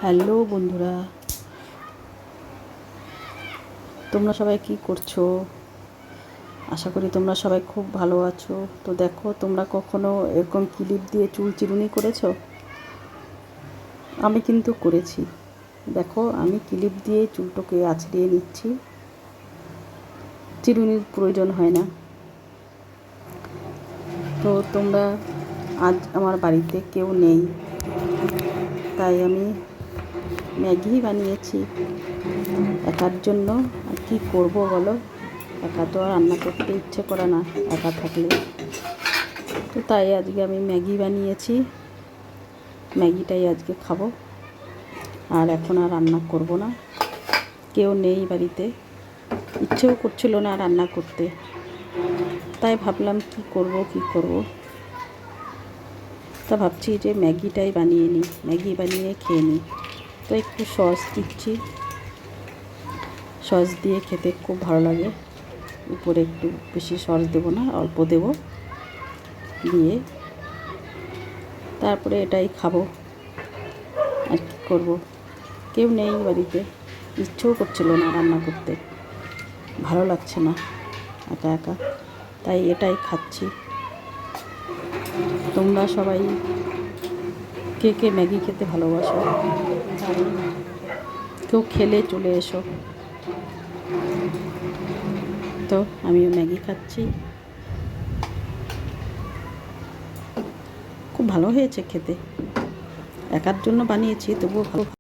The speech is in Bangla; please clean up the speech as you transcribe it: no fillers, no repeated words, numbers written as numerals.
হ্যালো বন্ধুরা, তোমরা সবাই কি করছো? আশা করি তোমরা সবাই খুব ভালো আছো। তো দেখো, তোমরা কখনো এরকম ক্লিপ দিয়ে চুল চিরুনি করেছো? আমি কিন্তু করেছি। দেখো, আমি ক্লিপ দিয়ে চুলটাকে আঁচড়িয়ে নিচ্ছি, চিরুনির প্রয়োজন হয় না। তো তোমরা, আজ আমার বাড়িতে কেউ নেই, তাই আমি ম্যাগি বানিয়েছি একার জন্য। আর কী করবো বলো, একা তো আর রান্না করতে ইচ্ছে করে না একা থাকলে। তো তাই আজকে আমি ম্যাগি বানিয়েছি, ম্যাগিটাই আজকে খাবো। আর এখন আর রান্না করব না, কেউ নেই বাড়িতে, ইচ্ছেও করছিল না রান্না করতে। তাই ভাবলাম কি করব। তা ভাবছি যে ম্যাগিটাই বানিয়ে নিই, ম্যাগি বানিয়ে খেয়ে নিই। তো একটু সস দিচ্ছি, সস দিয়ে খেতে খুব ভালো লাগে। উপরে একটু বেশি সস দেবো না, অল্প দেব, দিয়ে তারপরে এটাই খাবো। আর কী করবো, কেউ নেই বাড়িতে, ইচ্ছেও করছিল না রান্না করতে, ভালো লাগছে না একা একা, তাই এটাই খাচ্ছি। তোমরা সবাই কে কে ম্যাগি খেতে ভালোবাসো? কেউ খেলে চলে এসো। তো আমিও ম্যাগি খাচ্ছি, খুব ভালো হয়েছে খেতে। একার জন্য বানিয়েছি, তবুও ভালো।